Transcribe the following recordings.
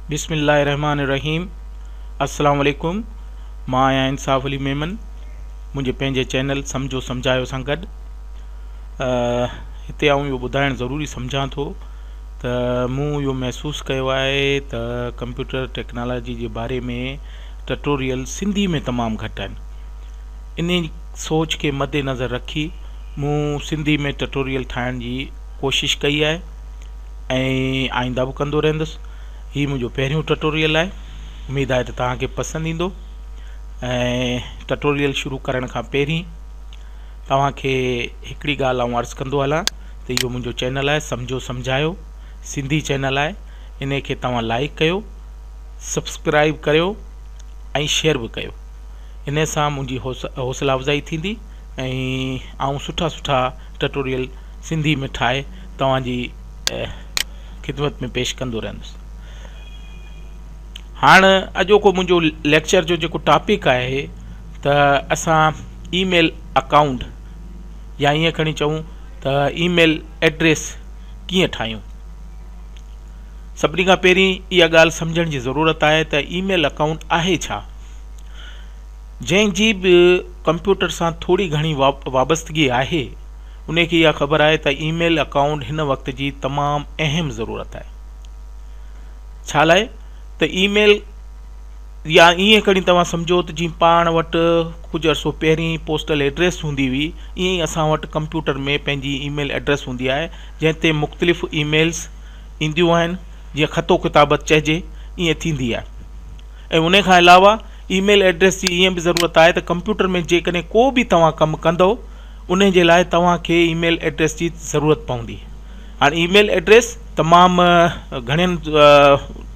बिस्मिल्लाहिर्रहमानिर्रहीम। अस्सलाम वालेकुम। मां आहियां इंसाफ़ अली मेमन। मुंहिंजे पंहिंजे चैनल सम्झो सम्झायो सां गॾु हिते आऊं इहो ॿुधाइणु ज़रूरी सम्झां थो त मूं इहो महसूसु कयो आहे त कंप्यूटर टेक्नोलॉजी जे बारे में ट्यूटोरियल सिंधी में तमामु घटि आहिनि। इन सोच खे मद्देनज़र रखी मूं सिंधी में ट्यूटोरियल ठाहिण जी कोशिशि कई आहे ऐं आईंदा बि कंदो रहंदुसि। ही मुंहिंजो पहिरियों ट्यूटोरियल आहे। उमेद आहे त तव्हांखे पसंदि ईंदो। ऐं ट्यूटोरियल शुरू करण खां पहिरीं तव्हांखे हिकिड़ी ॻाल्हि आउं अर्ज़ु कंदो हलां त इहो मुंहिंजो चैनल आहे सम्झो सम्झायो सिंधी चैनल आहे। इन खे तव्हां लाइक कयो, सब्सक्राइब कयो ऐं शेयर बि कयो। इन सां मुंहिंजी हौसला अफ़ज़ाई थींदी ऐं आउं सुठा सुठा ट्यूटोरियल सिंधी में ठाहे तव्हांजी ख़िदमत में पेश कंदो रहंदुसि। हाणे अॼोको मुंहिंजो लेक्चर जो जेको टॉपिक आहे त असां ईमेल अकाउंट या ईअं खणी चऊं त ईमेल एड्रेस कीअं ठाहियूं। सभिनी खां पहिरीं इहा ॻाल्हि सम्झण जी ज़रूरत आहे त ईमेल अकाउंट आहे छा। जंहिंजी बि कंप्यूटर सां थोरी घणी वाबस्तगी आहे उनखे इहा ख़बर आहे त ईमेल अकाउंट हिन वक़्त जी तमामु अहम ज़रूरत आहे। छा लाइ त ईमेल या ईअं खणी तव्हां सम्झो त जीअं पाण वटि कुझु अर्सो पहिरीं पोस्टल एड्रेस हूंदी हुई, ईअं ई असां वटि कंप्यूटर में पंहिंजी ईमेल एड्रेस हूंदी आहे जंहिं ते मुख़्तलिफ़ ईमेल्स ईंदियूं आहिनि। जीअं ख़तो किताबत चइजे ईअं थींदी आहे। ऐं उन खां अलावा ईमेल एड्रेस जी ईअं बि ज़रूरत आहे त कंप्यूटर में जेकॾहिं को बि तव्हां कमु कंदो उन जे लाइ तव्हांखे ईमेल एड्रेस जी ज़रूरत पवंदी। हाणे ईमेल एड्रेस तमामु घणनि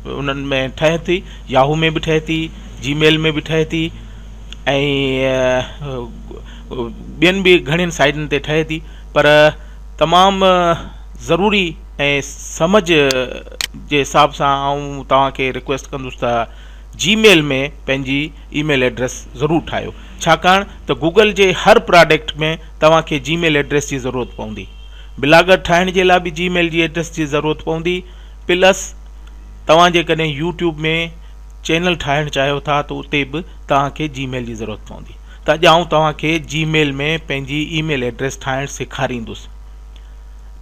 उन्हनि में ठहे थी। याहू में बि ठहे थी, जीमेल में बि ठहे थी ऐं ॿियनि बि घणनि साइटनि ते ठहे थी। पर तमामु ज़रूरी ऐं समझ जे हिसाब सां आउं तव्हांखे रिक्वेस्ट कंदुसि त जीमेल में पंहिंजी ईमेल एड्रेस ज़रूरु ठाहियो। छाकाणि त गूगल जे हर प्रोडक्ट में तव्हांखे जीमेल एड्रेस जी ज़रूरत पवंदी। ब्लॉगर ठाहिण जे लाइ बि जीमेल जी एड्रेस जी ज़रूरत पवंदी। प्लस तव्हां जेकॾहिं यूट्यूब में चैनल ठाहिणु चाहियो था त उते बि तव्हांखे जीमेल जी ज़रूरत पवंदी। त अॼु आउं तव्हांखे जीमेल में पंहिंजी ईमेल एड्रेस ठाहिणु सेखारींदुसि।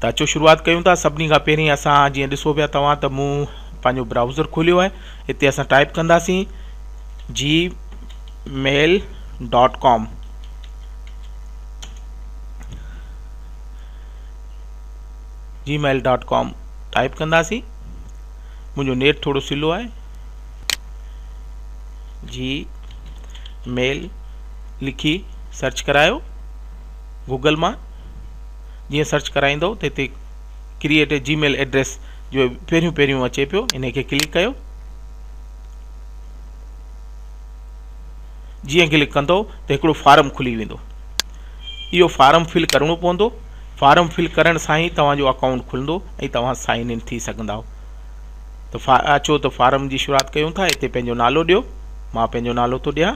त अचो शुरूआत कयूं था। सभिनी खां पहिरीं असां जीअं ॾिसो पिया तव्हां त मूं पंहिंजो ब्राउज़र खोलियो आहे। हिते असां टाइप कंदासीं gmail.com। gmail.com टाइप कंदासीं। मुंहिंजो नेट थोरो स्लो आहे। जीमेल लिखी सर्च करायो गूगल मां। जीअं सर्च कराईंदो त हिते क्रिएट ए जीमेल एड्रेस जो पहिरियों अचे पियो, इन खे क्लिक कयो। जीअं क्लिक कंदो त हिकिड़ो फार्म खुली वेंदो। इहो फार्म फिल करिणो पवंदो। फार्म फिल करण सां ई तव्हांजो अकाउंट खुलंदो ऐं तव्हां साइन इन थी सघंदा। त अचो त फार्म जी शुरूआत कयूं था। हिते पंहिंजो नालो ॾियो। मां पंहिंजो नालो थो ॾियां।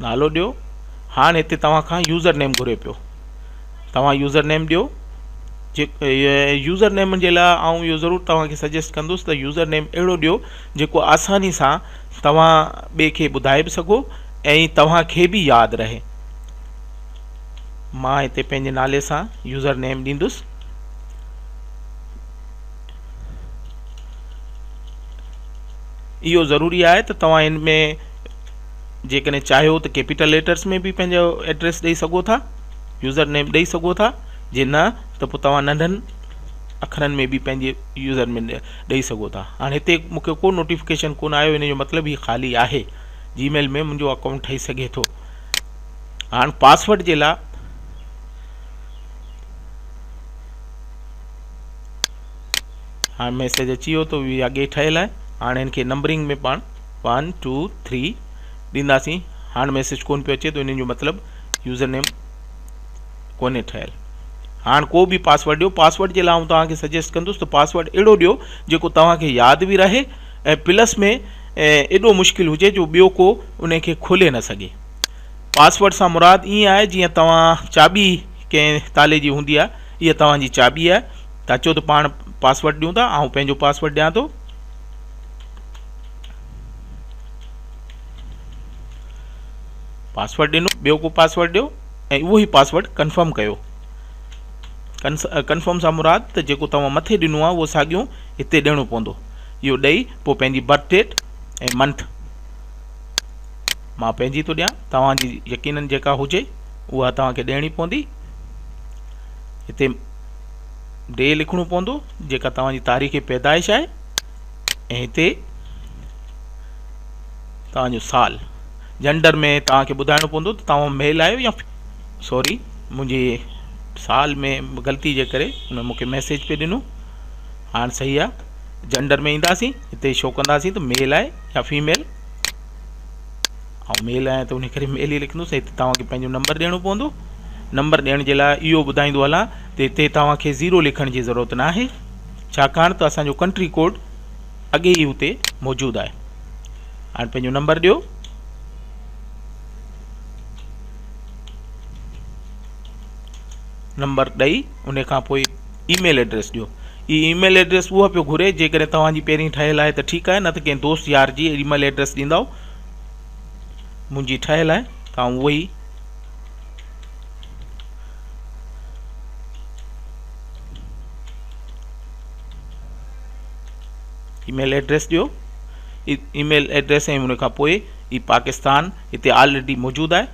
नालो ॾियो। हाणे हिते तव्हां खां यूज़र नेम घुरे पियो। तव्हां यूज़र नेम ॾियो। यूज़र नेम जे लाइ आउं इहो ज़रूरु तव्हांखे सजेस्ट कंदुसि त यूज़र नेम अहिड़ो ॾियो जेको आसानी सां तव्हां ॿिए खे ॿुधाए बि सघो ऐं तव्हांखे बि यादि रहे। मां हिते पंहिंजे नाले सां यूज़र नेम ॾींदुसि। इहो ज़रूरी आहे त तव्हां इन में जेकॾहिं चाहियो त कैपिटल लेटर्स में बि पंहिंजो एड्रेस ॾेई सघो था, यूज़र नेम ॾेई सघो था। जे न त पोइ तव्हां नंढनि अखरनि में बि पंहिंजे यूज़र में ॾेई सघो था। हाणे हिते मूंखे को नोटिफिकेशन कोन आयो, इन जो मतिलबु ही ख़ाली आहे। जीमेल में मुंहिंजो अकाउंट ठही सघे थो। हाणे पासवर्ड जे लाइ हाणे मैसेज अची वियो त इहा अॻे ठहियल आहे। हाणे हिन खे नंबरिंग में पाण 1 2 3 ॾींदासीं। हाणे मैसेज कोन पियो अचे त इन जो मतिलबु यूज़र नेम कोन्हे ठहियल। हाणे को बि पासवर्ड ॾियो। पासवर्ड जे लाइ आउं तव्हांखे सजेस्ट कंदुसि त पासवर्ड अहिड़ो ॾियो जेको तव्हांखे यादि बि रहे ऐं प्लस में एॾो मुश्किल हुजे जो ॿियो को उन खे खोले न सघे। पासवर्ड सां मुराद ईअं आहे जीअं तव्हां चाबी कंहिं ताले जी हूंदी आहे, इहा तव्हांजी चाबी आहे। त अचो त पाण पासवर्ड ॾियूं था, ऐं पंहिंजो पासवर्ड ॾियां थो। पासवर्ड ॾिनो, ॿियो को पासवर्ड ॾियो ऐं उहो ई पासवर्ड कंफर्म कयो। कंफर्म सां मुराद त जेको तव्हां मथे ॾिनो आहे उहो साॻियो हिते ॾियणो पवंदो। इहो ॾेई पोइ पंहिंजी बर्थ डेट ऐं मंथ मां पंहिंजी थो ॾियां, तव्हांजी यकीनन जेका हुजे उहा तव्हांखे ॾियणी पवंदी। हिते डे लिखणो पवंदो जेका तव्हांजी तारीख़ पैदाइश आहे, ऐं हिते तव्हांजो साल। जेंडर में तव्हांखे ॿुधाइणो पवंदो त तव्हां मेल आहियो या सॉरी, मुंहिंजे साल में ग़लती जे करे हुन मूंखे मैसेज पे ॾिनो, हाणे सही आहे। जेंडर में ईंदासीं, हिते शो कंदासीं त मेल आहे या फीमेल, ऐं मेल आहे त उन करे मेल ई लिखंदुसि। हिते तव्हांखे पंहिंजो नंबर ॾियणो पवंदो। नंबर ॾियण जे लाइ इहो ॿुधाईंदो हलां त हिते तव्हांखे 0 लिखण जी ज़रूरत न आहे, छाकाणि त असांजो कंट्री कोड अॻे ई हुते मौजूदु आहे। हाणे पंहिंजो नंबर ॾियो, नंबर ॾेई उन खां पोइ ईमेल एड्रेस ॾियो। ईमेल एड्रेस उहा पियो घुरे जेकॾहिं तव्हांजी पहिरीं ठहियलु आहे त ठीकु आहे, न त कंहिं दोस्त यार जी ईमेल एड्रेस ॾींदव। मुंहिंजी ठहियलु आहे, तव्हां उहो ई ईमेल एड्रेस ॾियो। ईमेल एड्रेस ऐं उन खां पोइ ई पाकिस्तान हिते ऑलरेडी मौजूदु आहे,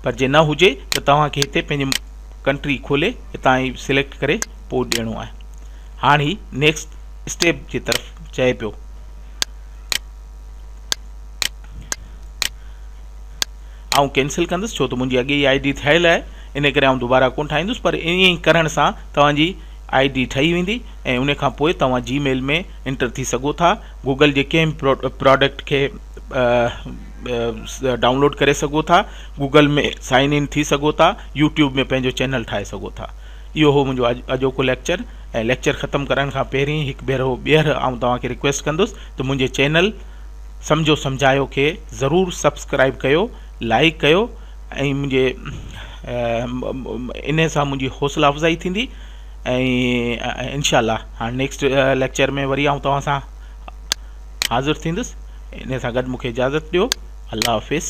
पर जे न हुजे त तव्हांखे हिते पंहिंजे कंट्री खोले हितां ई सिलेक्ट करे पोइ ॾियणो आहे। हाणे ही नेक्स्ट स्टेप जी तरफ़ चए पियो। आउं कैंसिल कंदुसि छो त मुंहिंजी अॻे ई आई डी ठहियलु आहे, इन करे आउं दुबारा कोन ठाहींदुसि, पर ईअं ई करण सां तव्हांजी आई डी ठही वेंदी ऐं उन खां पोइ तव्हां जीमेल में एंटर थी सघो था। गूगल जे कंहिं प्रोडक्ट खे डाउनलोड करे सघो था, गूगल में साइन इन थी सघो था, यूट्यूब में पंहिंजो चैनल ठाहे सघो था। इहो हो मुंहिंजो अॼोको लेक्चर। ऐं लेक्चर ख़तमु करण खां पहिरीं हिकु भेरो ॿीहर आउं तव्हांखे रिक्वेस्ट कंदुसि त मुंहिंजे चैनल सम्झो सम्झायो खे ज़रूरु सब्सक्राइब कयो, लाइक कयो, ऐं मुंहिंजे इन सां मुंहिंजी हौसला अफ़ज़ाई थींदी। ऐं इंशाअल्लाह हाणे नेक्स्ट लेक्चर में वरी आउं तव्हां सां हाज़िर थींदुसि। इन सां गॾु मूंखे इजाज़त ॾियो। अल्लाह हाफ़िज़।